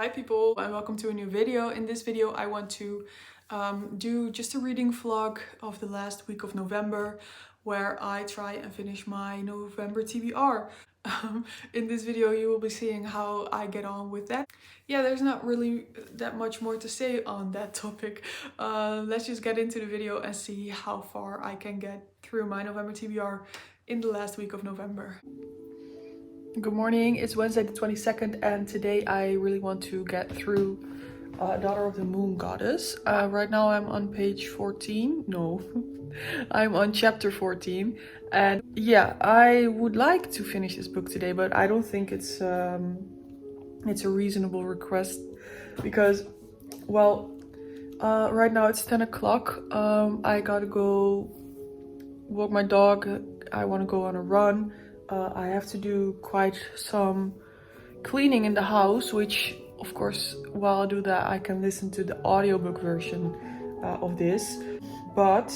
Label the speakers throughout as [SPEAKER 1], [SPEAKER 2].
[SPEAKER 1] Hi people, and welcome to a new video. In this video I want to do just a reading vlog of the last week of November, where I try and finish my November TBR. In this video you will be seeing how I get on with that. Yeah, there's not really that much more to say on that topic. Let's just get into the video and see how far I can get through my November TBR in the last week of November. Good morning, it's Wednesday the 22nd and today I really want to get through Daughter of the Moon Goddess. Right now I'm on page 14, no, I'm on chapter 14, and yeah, I would like to finish this book today, but I don't think it's a reasonable request because, well, right now it's 10 o'clock, I gotta go walk my dog, I want to go on a run. I have to do quite some cleaning in the house, which of course while I do that I can listen to the audiobook version of this, but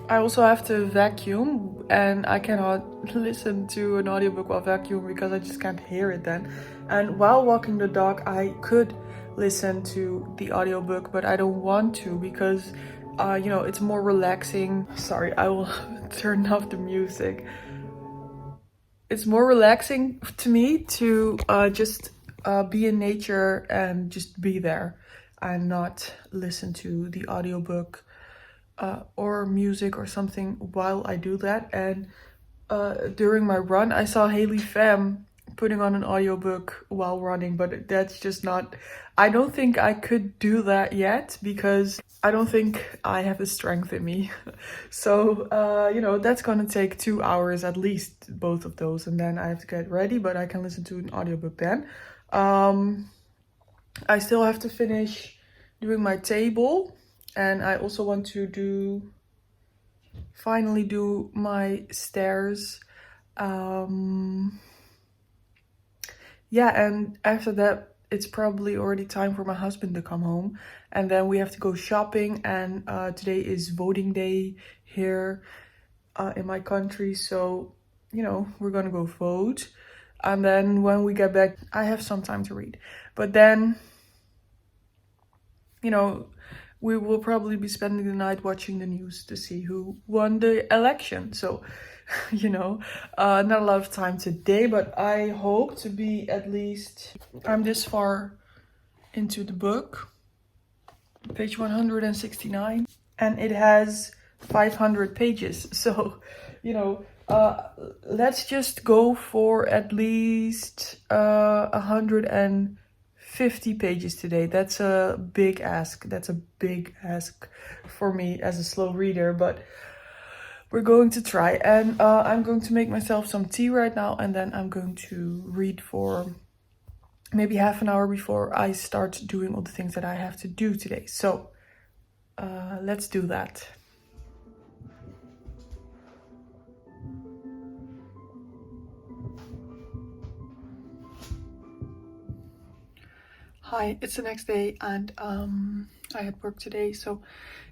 [SPEAKER 1] I also have to vacuum and I cannot listen to an audiobook while vacuuming because I just can't hear it then. And while walking the dog I could listen to the audiobook, but I don't want to because you know, it's more relaxing. Sorry, I will turn off the music. It's more relaxing to me to just be in nature and just be there and not listen to the audiobook or music or something while I do that. And during my run I saw Haley Pham putting on an audiobook while running, but that's just not, I don't think I could do that yet because I don't think I have the strength in me. So you know, that's gonna take 2 hours at least, both of those, and then I have to get ready, but I can listen to an audiobook then. I still have to finish doing my table, and I also want to finally do my stairs. Yeah, and after that it's probably already time for my husband to come home, and then we have to go shopping, and today is voting day here in my country, so you know, we're gonna go vote, and then when we get back I have some time to read, but then you know, we will probably be spending the night watching the news to see who won the election. So you know, not a lot of time today, but I hope to be at least, I'm this far into the book, page 169, and it has 500 pages. So, you know, let's just go for at least 150 pages today. That's a big ask. That's a big ask for me as a slow reader, but we're going to try. And I'm going to make myself some tea right now, and then I'm going to read for maybe half an hour before I start doing all the things that I have to do today. So let's do that. Hi, it's the next day, and I had work today, so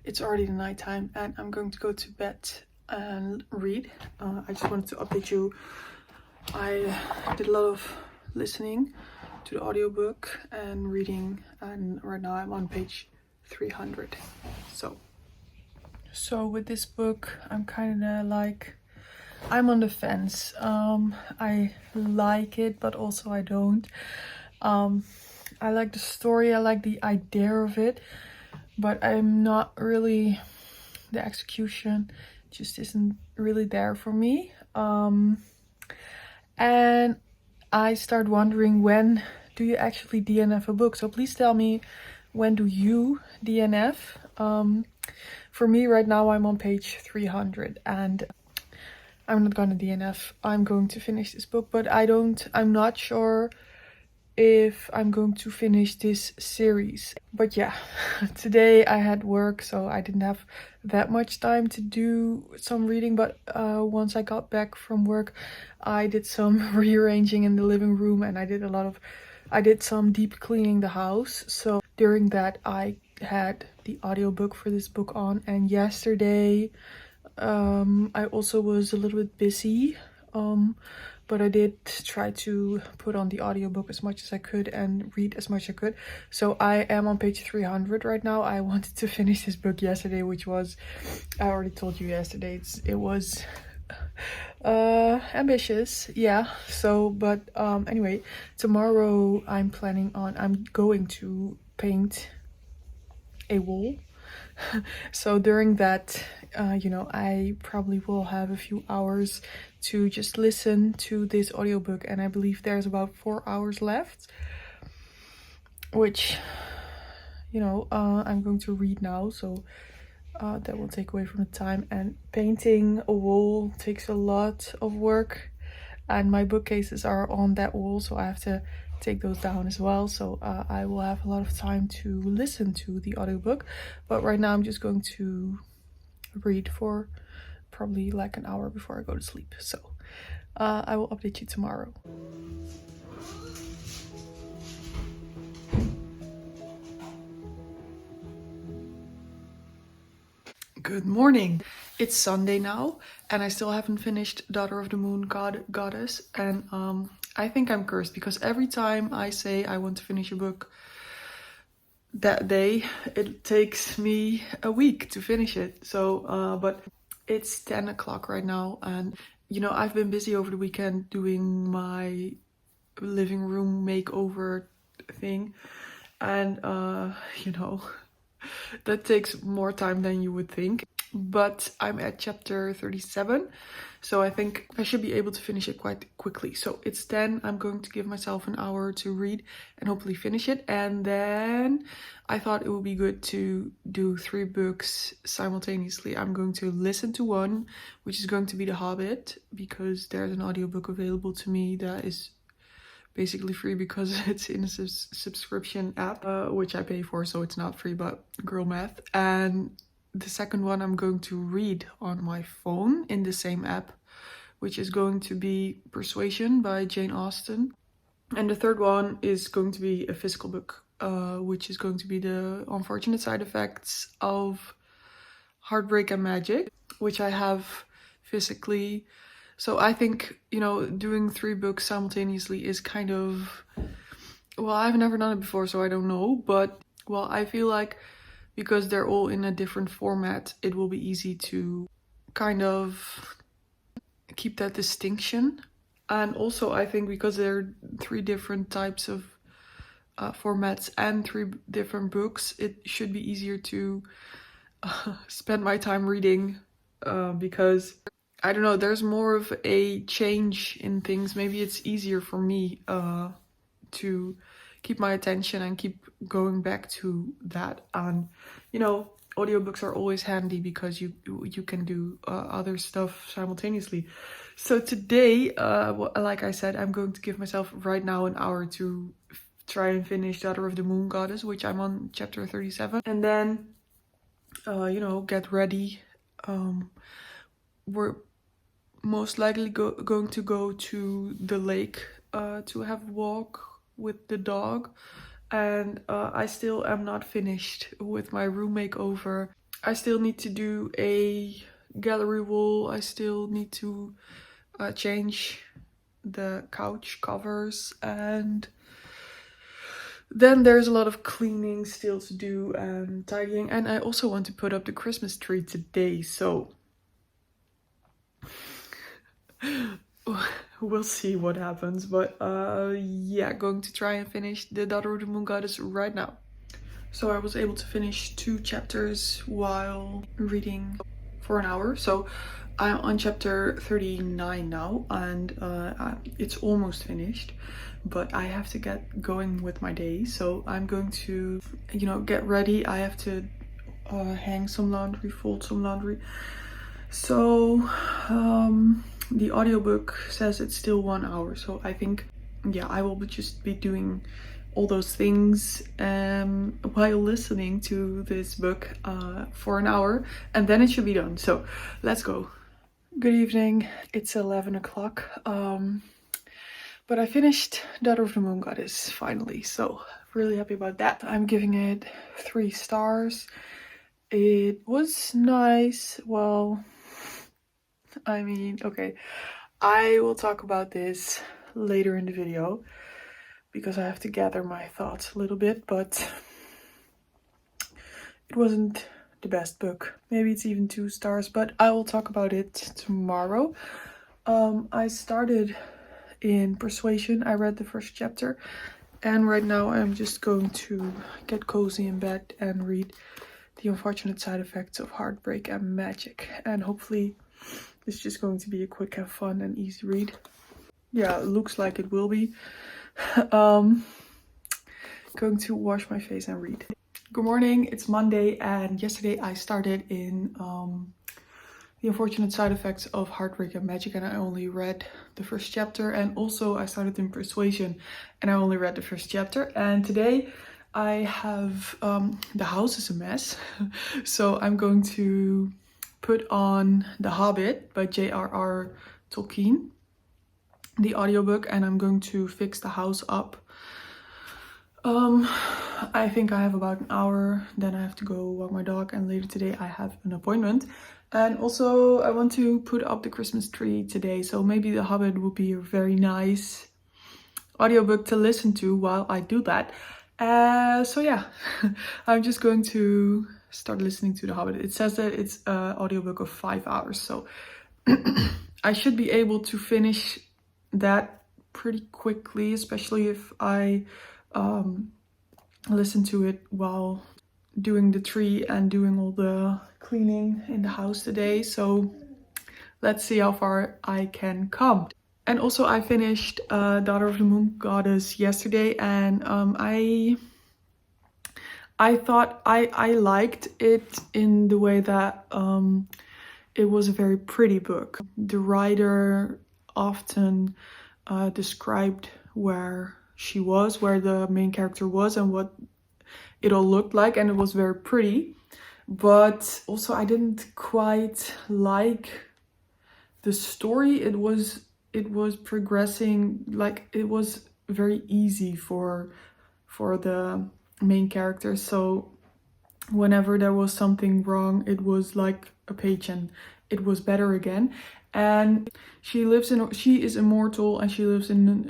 [SPEAKER 1] it's already the nighttime, and I'm going to go to bed and read. I just wanted to update you. I did a lot of listening to the audiobook and reading, and right now I'm on page 300. So with this book I'm kind of like, I'm on the fence. I like it, but also I don't. I like the story, I like the idea of it, but I'm not really, the execution just isn't really there for me. And I start wondering, when do you actually DNF a book? So please tell me, when do you DNF? For me right now I'm on page 300 and I'm not gonna DNF. I'm going to finish this book, but I'm not sure if I'm going to finish this series. But yeah, today I had work, so I didn't have that much time to do some reading, but once I got back from work I did some rearranging in the living room, and I did some deep cleaning the house. So during that I had the audiobook for this book on, and yesterday I also was a little bit busy, but I did try to put on the audiobook as much as I could and read as much as I could. So I am on page 300 right now. I wanted to finish this book yesterday, which was, I already told you yesterday, it was ambitious, yeah. So but anyway, tomorrow I'm going to paint a wall. So during that, I probably will have a few hours to just listen to this audiobook, and I believe there's about 4 hours left, which I'm going to read now, so that will take away from the time. And painting a wall takes a lot of work, and my bookcases are on that wall, so I have to take those down as well. So I will have a lot of time to listen to the audiobook, but right now I'm just going to read for probably like an hour before I go to sleep. So I will update you tomorrow. Good morning. It's Sunday now, and I still haven't finished Daughter of the Moon Goddess, and I think I'm cursed because every time I say I want to finish a book that day, it takes me a week to finish it. So but it's 10 o'clock right now, and I've been busy over the weekend doing my living room makeover thing, and that takes more time than you would think. But I'm at chapter 37, so I think I should be able to finish it quite quickly. So it's 10. I'm going to give myself an hour to read and hopefully finish it. And then I thought it would be good to do 3 books simultaneously. I'm going to listen to one, which is going to be The Hobbit, because there's an audiobook available to me that is basically free because it's in a subscription app, which I pay for, so it's not free, but girl math. And the second one I'm going to read on my phone in the same app, which is going to be Persuasion by Jane Austen. And the third one is going to be a physical book, which is going to be The Unfortunate Side Effects of Heartbreak and Magic, which I have physically. So I think, doing 3 books simultaneously is kind of, well, I've never done it before, so I don't know. But, well, I feel like because they're all in a different format, it will be easy to kind of keep that distinction. And also, I think because there are 3 different types of formats and 3 different books, it should be easier to spend my time reading because I don't know, there's more of a change in things. Maybe it's easier for me to keep my attention and keep going back to that. And audiobooks are always handy because you can do other stuff simultaneously. So today, like I said, I'm going to give myself right now an hour to try and finish Daughter of the Moon Goddess, which I'm on chapter 37, and then get ready. We're most likely going to go to the lake to have a walk with the dog. And I still am not finished with my room makeover. I still need to do a gallery wall. I still need to change the couch covers, and then there's a lot of cleaning still to do and tidying. And I also want to put up the Christmas tree today, so we'll see what happens. But yeah, going to try and finish the Daughter of the Moon Goddess right now. So I was able to finish 2 chapters while reading for an hour. So I'm on chapter 39 now, and it's almost finished, but I have to get going with my day. So I'm going to get ready. I have to hang some laundry, fold some laundry. So the audiobook says it's still 1 hour, so I think, yeah, I will just be doing all those things while listening to this book for an hour, and then it should be done. So let's go. Good evening. It's 11 o'clock, but I finished Daughter of the Moon Goddess finally, so really happy about that. I'm giving it 3 stars. It was nice. Well, I mean, okay, I will talk about this later in the video because I have to gather my thoughts a little bit, but it wasn't the best book. Maybe it's even 2 stars, but I will talk about it tomorrow. I started in Persuasion. I read the first chapter, and right now I'm just going to get cozy in bed and read The Unfortunate Side Effects of Heartbreak and Magic. And hopefully it's just going to be a quick and fun and easy read. Yeah, it looks like it will be. Going to wash my face and read. Good morning, it's Monday, and yesterday I started in The Unfortunate Side Effects of Heartbreak and Magic, and I only read the first chapter. And also I started in Persuasion and I only read the first chapter. And today I have the house is a mess, so I'm going to put on The Hobbit by J.R.R. Tolkien, the audiobook, and I'm going to fix the house up. I think I have about an hour, then I have to go walk my dog, and later today I have an appointment. And also I want to put up the Christmas tree today, so maybe The Hobbit will be a very nice audiobook to listen to while I do that. So yeah, I'm just going to start listening to The Hobbit. It says that it's an audiobook of 5 hours, so I should be able to finish that pretty quickly, especially if I listen to it while doing the tree and doing all the cleaning in the house today. So let's see how far I can come. And also I finished Daughter of the Moon Goddess yesterday, and I thought I liked it in the way that it was a very pretty book. The writer often described where she was, where the main character was, and what it all looked like, and it was very pretty. But also I didn't quite like the story. It was progressing, like it was very easy for the main character. So whenever there was something wrong, it was like a page and it was better again. And she is immortal, and she lives in an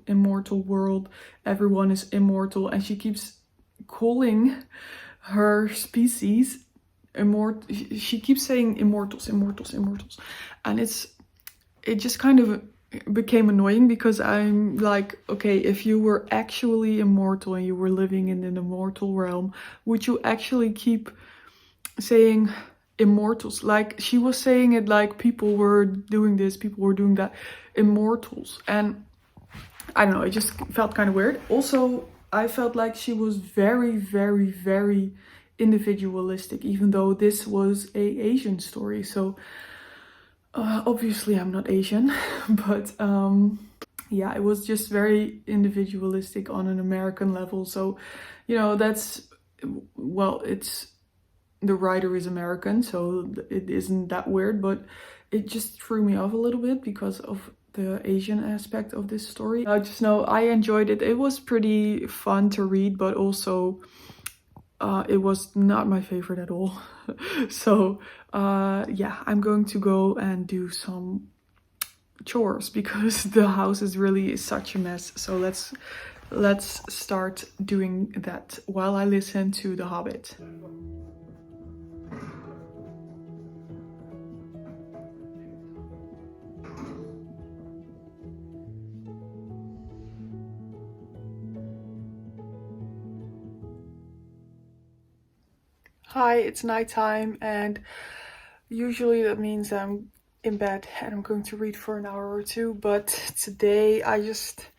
[SPEAKER 1] immortal world. Everyone is immortal, and she keeps calling her species immortal. She keeps saying immortals, and it just kind of became annoying, because I'm like, okay, if you were actually immortal and you were living in an immortal realm, would you actually keep saying immortals? Like, she was saying it like people were doing this, people were doing that, immortals. And I don't know, it just felt kind of weird. Also, I felt like she was very, very, very individualistic, even though this was a Asian story. So obviously I'm not Asian, but yeah, it was just very individualistic on an American level. So, you know, that's, well, it's, the writer is American, so it isn't that weird, but it just threw me off a little bit because of the Asian aspect of this story. I just know I enjoyed it. It was pretty fun to read, but also it was not my favorite at all. So yeah, I'm going to go and do some chores because the house is really such a mess. So let's start doing that while I listen to The Hobbit. Hi, it's nighttime, and usually that means I'm in bed and I'm going to read for an hour or two, but today I just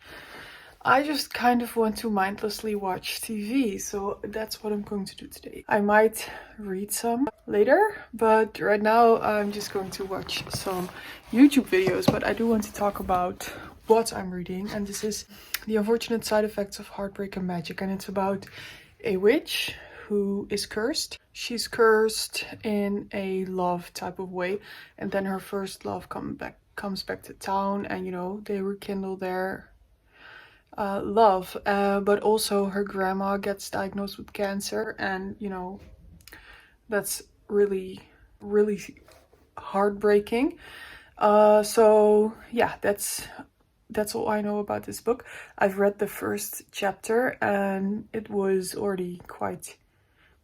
[SPEAKER 1] kind of want to mindlessly watch TV, so that's what I'm going to do today. I might read some later, but right now I'm just going to watch some YouTube videos. But I do want to talk about what I'm reading, and this is The Unfortunate Side Effects of Heartbreak and Magic, and it's about a witch who is cursed. She's cursed in a love type of way, and then her first love comes back to town, and you know, they rekindle their love, but also her grandma gets diagnosed with cancer, and you know, that's really, really heartbreaking. So yeah, that's all I know about this book. I've read the first chapter and it was already quite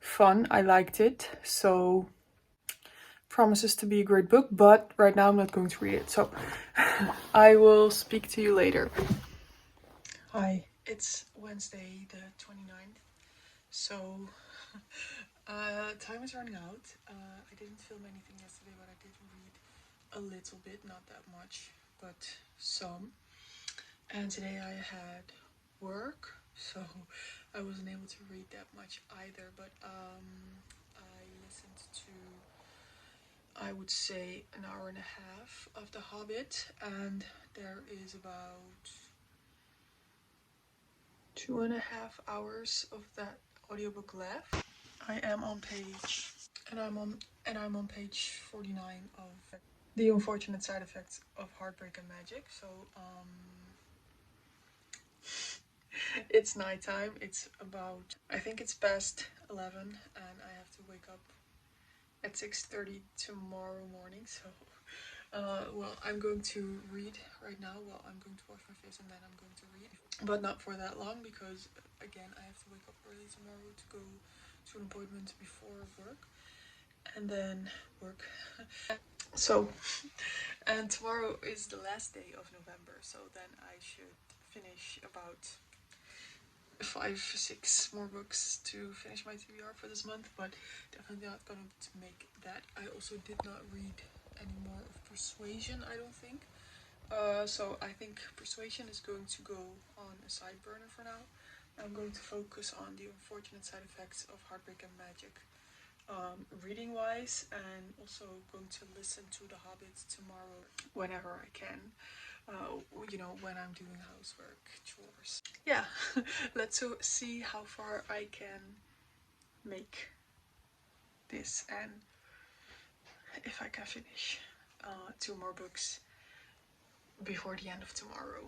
[SPEAKER 1] fun. I liked it, so promises to be a great book, but right now I'm not going to read it. So I will speak to you later. Hi, it's Wednesday the 29th. So time is running out. I didn't film anything yesterday, but I did read a little bit, not that much, but some. And today I had work, so I wasn't able to read that much either, but I listened to, I would say, an hour and a half of The Hobbit, and there is about 2.5 hours of that audiobook left. I am on page, and I'm on page 49 of The Unfortunate Side Effects of Heartbreak and Magic. So it's nighttime. It's about, I think it's past 11, and I have to wake up at 6:30 tomorrow morning. So well, I'm going to read right now. Well, I'm going to wash my face and then I'm going to read, but not for that long because again I have to wake up early tomorrow to go to an appointment before work and then work. So, and tomorrow is the last day of November, so then I should finish about 5-6 more books to finish my TBR for this month, but definitely not going to make that. I also did not read any more of Persuasion, I don't think. So I think Persuasion is going to go on a side burner for now. I'm going to focus on The Unfortunate Side Effects of Heartbreak and Magic, reading wise, and also going to listen to The Hobbit tomorrow whenever I can. You know, when I'm doing housework, chores. Yeah, let's see how far I can make this and if I can finish 2 more books before the end of tomorrow.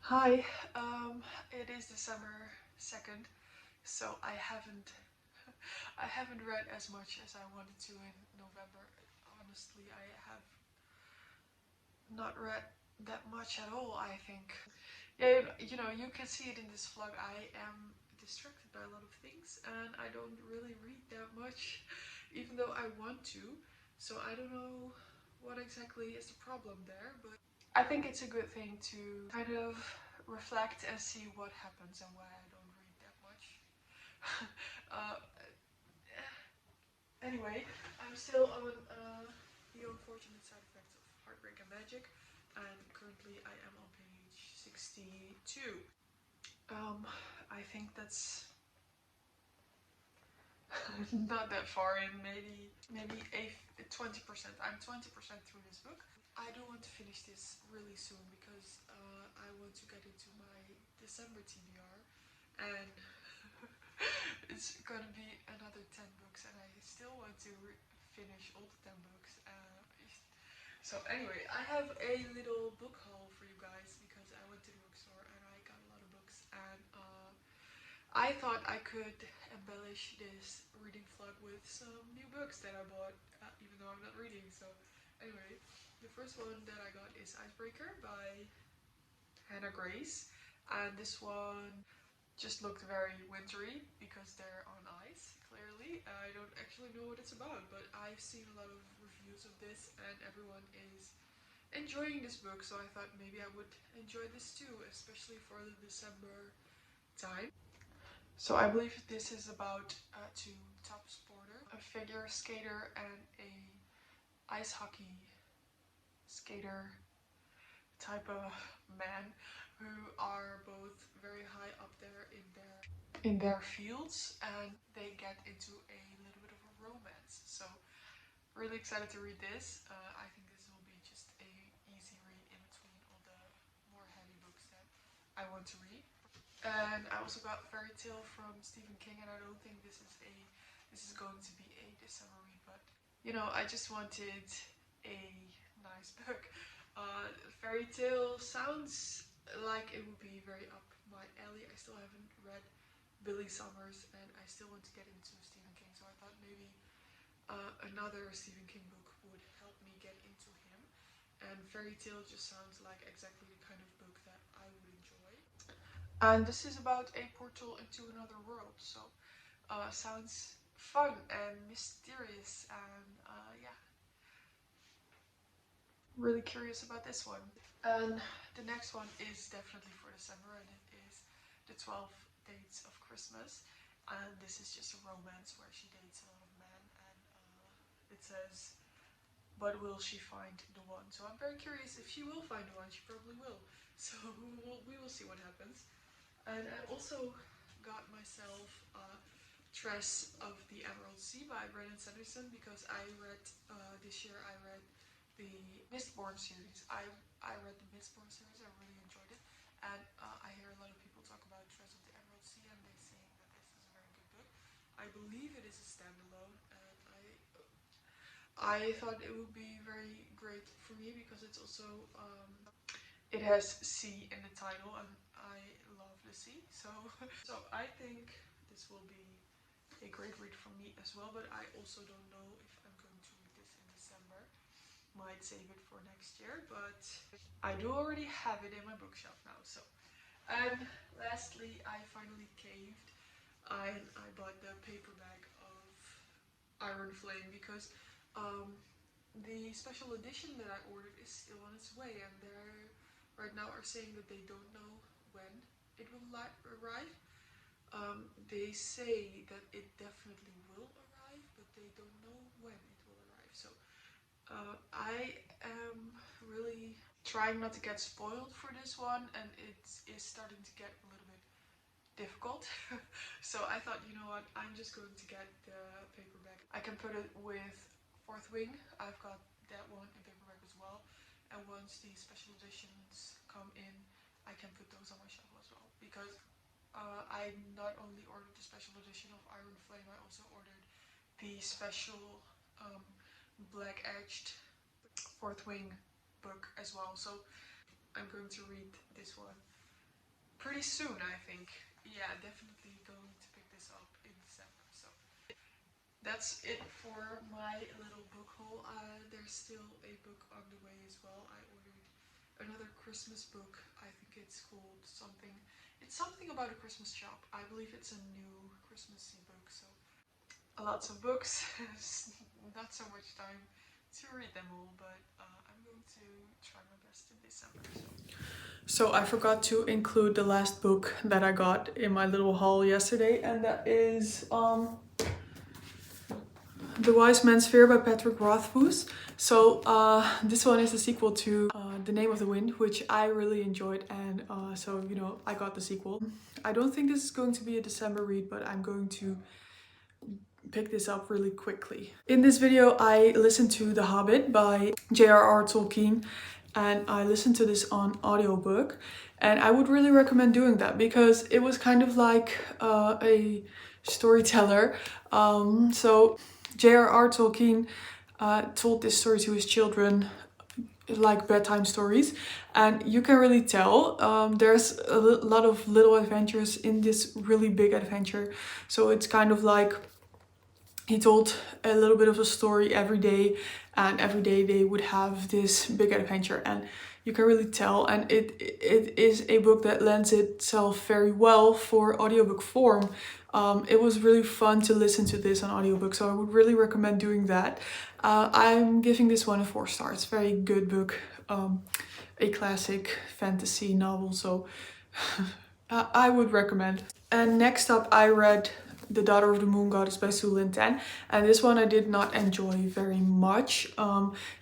[SPEAKER 1] Hi, it is December 2nd, so I haven't read as much as I wanted to in November. Honestly, I have not read that much at all, I think. Yeah, you know, you can see it in this vlog. I am distracted by a lot of things and I don't really read that much, even though I want to. So I don't know what exactly is the problem there, but I think it's a good thing to kind of reflect and see what happens and why I don't read that much. uh, anyway, I'm still on The Unfortunate Side Effects of Heartbreak and Magic, and currently I am on page 62. I think that's not that far in, maybe 20%. I'm 20% through this book. I do want to finish this really soon because I want to get into my December TBR, and it's gonna be another 10 books, and I still want to finish all the 10 books. So anyway, I have a little book haul for you guys because I went to the bookstore and I got a lot of books, and I thought I could embellish this reading vlog with some new books that I bought, even though I'm not reading. So anyway, the first one that I got is Icebreaker by Hannah Grace, and this one just looked very wintry because they're on ice, clearly. I don't actually know what it's about, but I've seen a lot of reviews of this and everyone is enjoying this book, so I thought maybe I would enjoy this too, especially for the December time. So I believe this is about two top sporters, a figure skater and a ice hockey skater, type of men who are both very high up there in their fields, and they get into a little bit of a romance. So really excited to read this. I think this will be just a easy read in between all the more heavy books that I want to read. And I also got Fairy Tale from Stephen King, and I don't think this is going to be a December read, but you know, I just wanted a nice book. Fairy Tale sounds like it would be very up my alley. I still haven't read Billy Summers, and I still want to get into Stephen King, so I thought maybe another Stephen King book would help me get into him. And Fairy Tale just sounds like exactly the kind of book that I would enjoy. And this is about a portal into another world, so sounds fun and mysterious, and yeah, really curious about this one. And the next one is definitely for December, and it is the 12 Dates of Christmas. And this is just a romance where she dates a lot of men, and it says, but will she find the one? So I'm very curious if she will find the one. She probably will. So we will see what happens. And I also got myself Tress of the Emerald Sea by Brandon Sanderson, because I read this year I read the Mistborn series. I read the Mistborn series. I really enjoyed it, and I hear a lot of people talk about Tress of the Emerald Sea, and they saying that this is a very good book. I believe it is a standalone, and I thought it would be very great for me because it's also it has sea in the title, and I love the sea. So so I think this will be a great read for me as well, but I also don't know if I'm going to read this in December. Might save it for next year, but I do already have it in my bookshelf now. So, and lastly, I finally caved. I bought the paperback of Iron Flame because the special edition that I ordered is still on its way, and they right now are saying that they don't know when it will arrive. They say that it definitely will arrive, but they don't know when it will arrive. So I am really trying not to get spoiled for this one, and it is starting to get a little bit difficult. So I thought, you know what, I'm just going to get the paperback. I can put it with Fourth Wing. I've got that one in paperback as well. And once the special editions come in, I can put those on my shelf as well, because I not only ordered the special edition of Iron Flame, I also ordered the special black edged Fourth Wing book as well. So I'm going to read this one pretty soon, I think. Yeah, definitely going to pick this up in December. So that's it for my little book haul. There's still a book on the way as well. I ordered another Christmas book. I think it's called something. It's something about a Christmas shop. I believe it's a new Christmassy book. So lots of books. Not so much time to read them all, but I'm going to try my best in December. So I forgot to include the last book that I got in my little haul yesterday, and that is The Wise Man's Fear by Patrick Rothfuss. So this one is the sequel to The Name of the Wind, which I really enjoyed, and so, you know, I got the sequel. I don't think this is going to be a December read, but I'm going to pick this up really quickly. In this video, I listened to The Hobbit by J.R.R. Tolkien, and I listened to this on audiobook, and I would really recommend doing that because it was kind of like a storyteller. So J.R.R. Tolkien told this story to his children like bedtime stories, and you can really tell there's a lot of little adventures in this really big adventure. So it's kind of like he told a little bit of a story every day, and every day they would have this big adventure, and you can really tell, and it is a book that lends itself very well for audiobook form. It was really fun to listen to this on audiobook, so I would really recommend doing that. I'm giving this one a 4 stars. Very good book, a classic fantasy novel, so I would recommend. And next up, I read The Daughter of the Moon Goddess by Sue Lynn Tan, and this one I did not enjoy very much.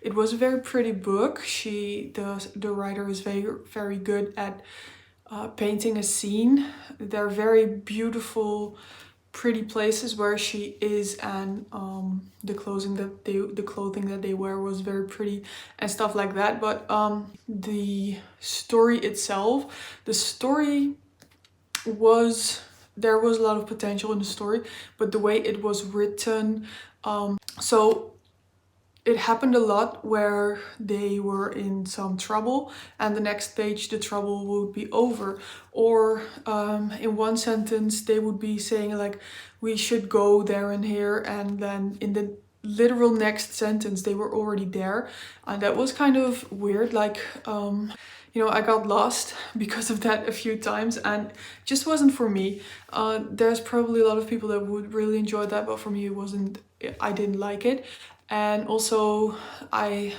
[SPEAKER 1] It was a very pretty book. The writer is very good at painting a scene. They're very beautiful, pretty places where she is, and the clothing that they wear was very pretty and stuff like that. But the story itself, there was a lot of potential in the story, but the way it was written, so it happened a lot where they were in some trouble and the next page the trouble would be over. Or in one sentence they would be saying like, we should go there and here, and then in the literal next sentence they were already there. And that was kind of weird. Like, you know, I got lost because of that a few times and it just wasn't for me. There's probably a lot of people that would really enjoy that, but for me it wasn't. I didn't like it. And also, I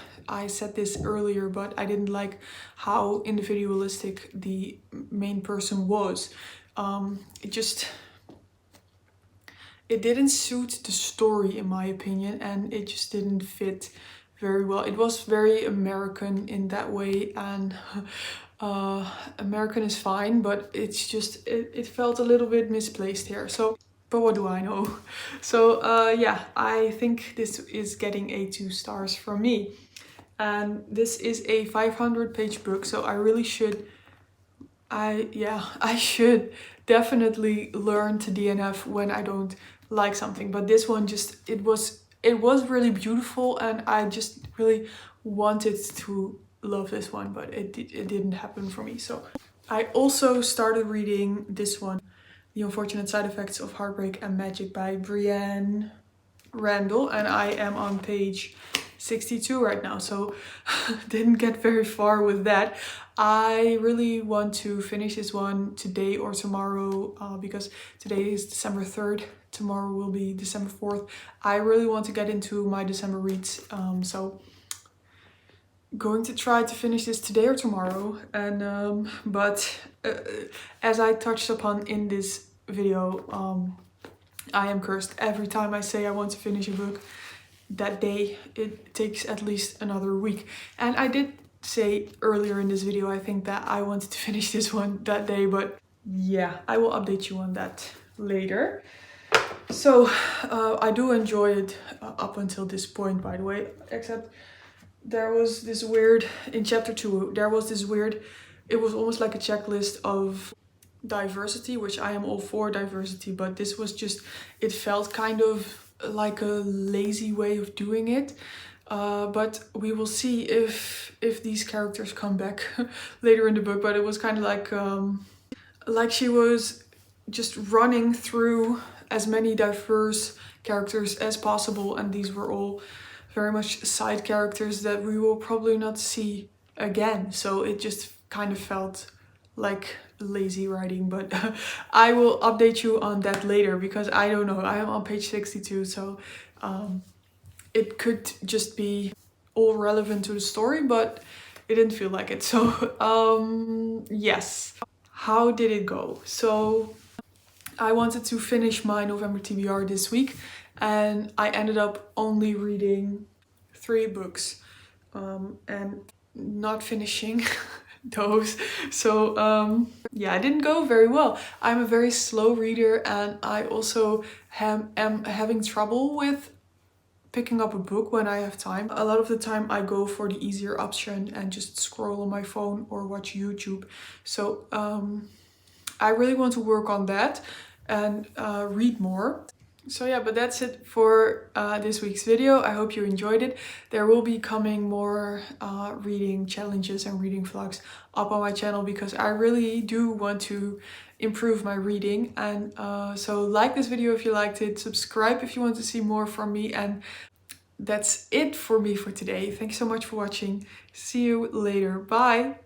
[SPEAKER 1] said this earlier, but I didn't like how individualistic the main person was. It didn't suit the story in my opinion, and it just didn't fit very well. It was very American in that way, and American is fine, but it's just, it felt a little bit misplaced here. So, but what do I know? So yeah, I think this is getting a 2 stars from me. And this is a 500-page book, so I really should, I should definitely learn to DNF when I don't like something. But this one just, it was really beautiful, and I just really wanted to love this one, but it didn't happen for me. So I also started reading this one, The Unfortunate Side Effects of Heartbreak and Magic by Breanne Randall, and I am on page 62 right now, so didn't get very far with that. I really want to finish this one today or tomorrow, because today is December 3rd, tomorrow will be December 4th. I really want to get into my December reads, so going to try to finish this today or tomorrow. And but as I touched upon in this video, I am cursed. Every time I say I want to finish a book, that day it takes at least another week. And I did say earlier in this video, I think that I wanted to finish this one that day, but yeah, I will update you on that later. So I do enjoy it up until this point, by the way, except there was this weird, in chapter 2, there was this weird, it was almost like a checklist of diversity, which I am all for diversity, but this was just, it felt kind of like a lazy way of doing it. But we will see if these characters come back later in the book. But it was kind of like she was just running through as many diverse characters as possible, and these were all very much side characters that we will probably not see again. So it just kind of felt like lazy writing, but I will update you on that later, because I don't know, I am on page 62, so it could just be all relevant to the story, but it didn't feel like it. So yes, how did it go? So I wanted to finish my November TBR this week, and I ended up only reading 3 books and not finishing those. So yeah, it didn't go very well. I'm a very slow reader, and I also am having trouble with picking up a book when I have time. A lot of the time I go for the easier option and just scroll on my phone or watch YouTube. So I really want to work on that and read more. So yeah, but that's it for this week's video. I hope you enjoyed it. There will be coming more reading challenges and reading vlogs up on my channel, because I really do want to improve my reading. And so like this video if you liked it, subscribe if you want to see more from me, and that's it for me for today. Thank you so much for watching. See you later. Bye!